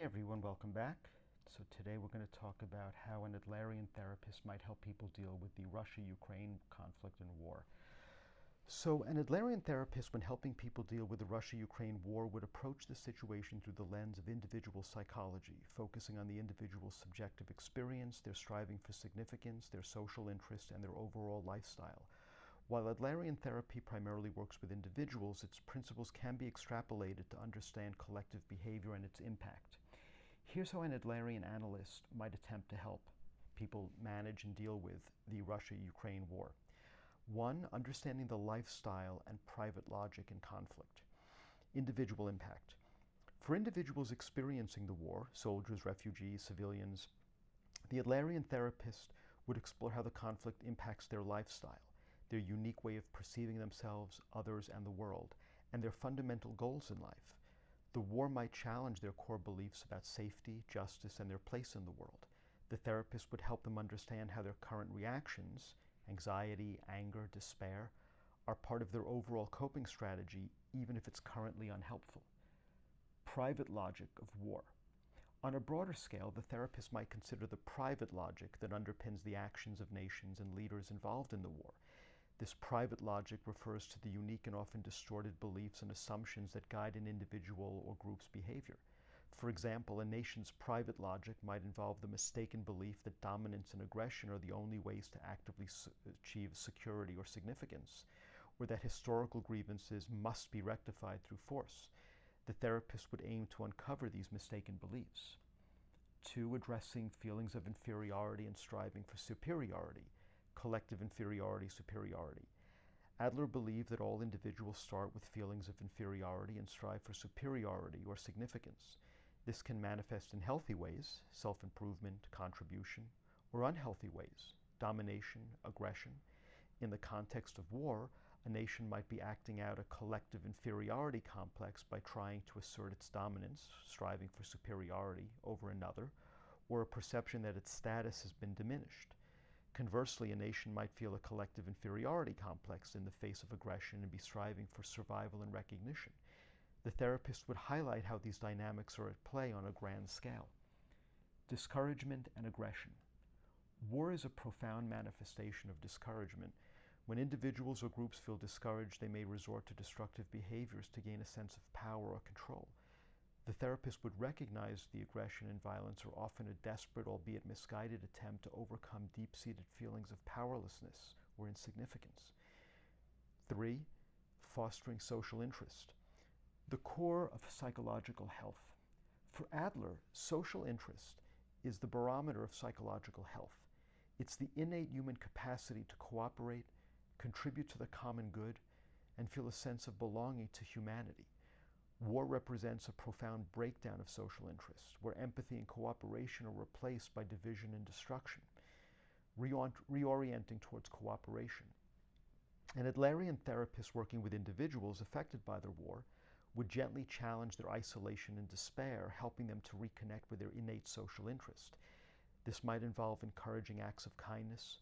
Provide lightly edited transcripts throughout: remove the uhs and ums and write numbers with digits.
Hey everyone, welcome back. So today we're going to talk about how an Adlerian therapist might help people deal with the Russia-Ukraine conflict and war. So an Adlerian therapist, when helping people deal with the Russia-Ukraine war, would approach the situation through the lens of individual psychology, focusing on the individual's subjective experience, their striving for significance, their social interests, and their overall lifestyle. While Adlerian therapy primarily works with individuals, its principles can be extrapolated to understand collective behavior and its impact. Here's how an Adlerian analyst might attempt to help people manage and deal with the Russia-Ukraine war. 1. Understanding the lifestyle and private logic in conflict. Individual impact. For individuals experiencing the war, soldiers, refugees, civilians, the Adlerian therapist would explore how the conflict impacts their lifestyle, their unique way of perceiving themselves, others, and the world, and their fundamental goals in life. The war might challenge their core beliefs about safety, justice, and their place in the world. The therapist would help them understand how their current reactions, anxiety, anger, despair, are part of their overall coping strategy, even if it's currently unhelpful. Private logic of war. On a broader scale, the therapist might consider the private logic that underpins the actions of nations and leaders involved in the war. This private logic refers to the unique and often distorted beliefs and assumptions that guide an individual or group's behavior. For example, a nation's private logic might involve the mistaken belief that dominance and aggression are the only ways to actively achieve security or significance, or that historical grievances must be rectified through force. The therapist would aim to uncover these mistaken beliefs. 2. Addressing feelings of inferiority and striving for superiority. Collective inferiority, superiority. Adler believed that all individuals start with feelings of inferiority and strive for superiority or significance. This can manifest in healthy ways, self-improvement, contribution, or unhealthy ways, domination, aggression. In the context of war, a nation might be acting out a collective inferiority complex by trying to assert its dominance, striving for superiority over another, or a perception that its status has been diminished. Conversely, a nation might feel a collective inferiority complex in the face of aggression and be striving for survival and recognition. The therapist would highlight how these dynamics are at play on a grand scale. Discouragement and aggression. War is a profound manifestation of discouragement. When individuals or groups feel discouraged, they may resort to destructive behaviors to gain a sense of power or control. The therapist would recognize the aggression and violence are often a desperate, albeit misguided, attempt to overcome deep-seated feelings of powerlessness or insignificance. 3. Fostering social interest. The core of psychological health. For Adler, social interest is the barometer of psychological health. It's the innate human capacity to cooperate, contribute to the common good, and feel a sense of belonging to humanity. War represents a profound breakdown of social interest, where empathy and cooperation are replaced by division and destruction, reorienting towards cooperation. An Adlerian therapist working with individuals affected by the war would gently challenge their isolation and despair, helping them to reconnect with their innate social interest. This might involve encouraging acts of kindness,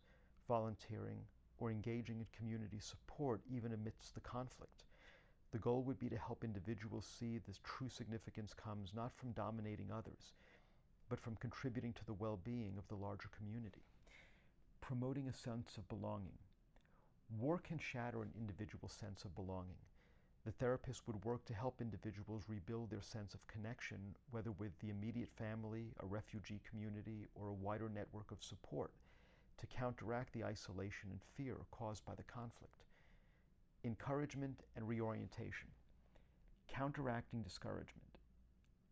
volunteering, or engaging in community support even amidst the conflict. The goal would be to help individuals see that true significance comes not from dominating others, but from contributing to the well-being of the larger community. Promoting a sense of belonging. War can shatter an individual's sense of belonging. The therapist would work to help individuals rebuild their sense of connection, whether with the immediate family, a refugee community, or a wider network of support, to counteract the isolation and fear caused by the conflict. Encouragement and reorientation. Counteracting discouragement.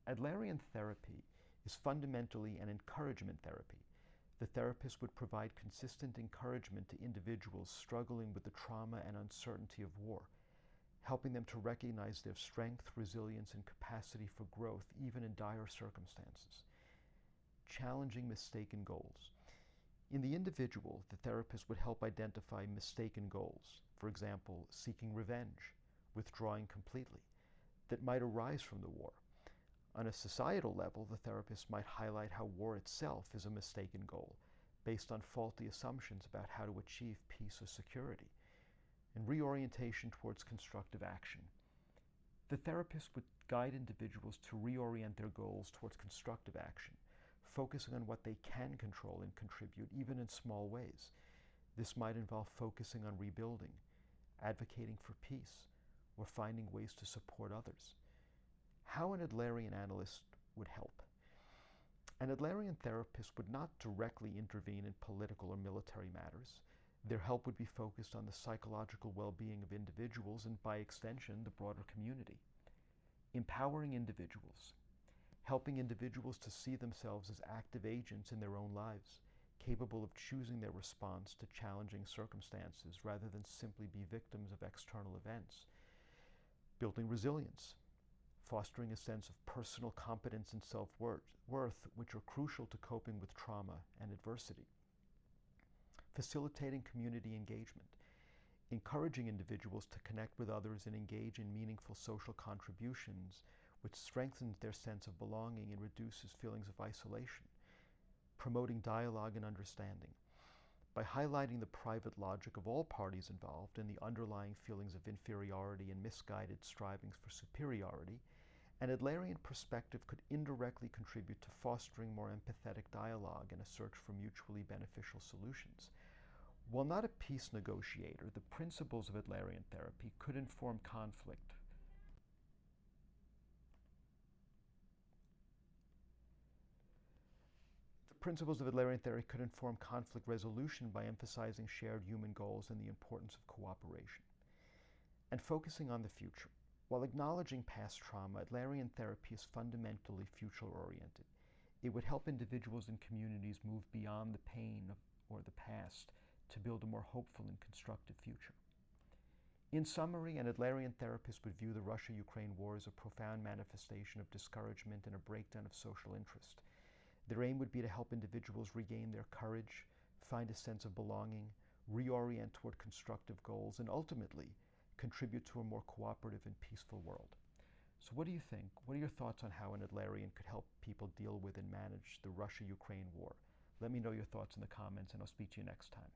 Adlerian therapy is fundamentally an encouragement therapy. The therapist would provide consistent encouragement to individuals struggling with the trauma and uncertainty of war, helping them to recognize their strength, resilience, and capacity for growth even in dire circumstances. Challenging mistaken goals. In the individual, the therapist would help identify mistaken goals, for example, seeking revenge, withdrawing completely, that might arise from the war. On a societal level, the therapist might highlight how war itself is a mistaken goal, based on faulty assumptions about how to achieve peace or security, and reorientation towards constructive action. The therapist would guide individuals to reorient their goals towards constructive action, focusing on what they can control and contribute, even in small ways. This might involve focusing on rebuilding, advocating for peace, or finding ways to support others. How an Adlerian analyst would help. An Adlerian therapist would not directly intervene in political or military matters. Their help would be focused on the psychological well-being of individuals and, by extension, the broader community. Empowering individuals, helping individuals to see themselves as active agents in their own lives, capable of choosing their response to challenging circumstances rather than simply be victims of external events. Building resilience, fostering a sense of personal competence and self-worth, which are crucial to coping with trauma and adversity. Facilitating community engagement, encouraging individuals to connect with others and engage in meaningful social contributions, which strengthens their sense of belonging and reduces feelings of isolation. Promoting dialogue and understanding, by highlighting the private logic of all parties involved and the underlying feelings of inferiority and misguided strivings for superiority. An Adlerian perspective could indirectly contribute to fostering more empathetic dialogue and a search for mutually beneficial solutions. While not a peace negotiator, the principles of Adlerian therapy could inform conflict. The principles of Adlerian therapy could inform conflict resolution by emphasizing shared human goals and the importance of cooperation. And focusing on the future. While acknowledging past trauma, Adlerian therapy is fundamentally future-oriented. It would help individuals and communities move beyond the pain or the past to build a more hopeful and constructive future. In summary, an Adlerian therapist would view the Russia-Ukraine war as a profound manifestation of discouragement and a breakdown of social interest. Their aim would be to help individuals regain their courage, find a sense of belonging, reorient toward constructive goals, and ultimately contribute to a more cooperative and peaceful world. So what do you think? What are your thoughts on how an Adlerian could help people deal with and manage the Russia-Ukraine war? Let me know your thoughts in the comments, and I'll speak to you next time.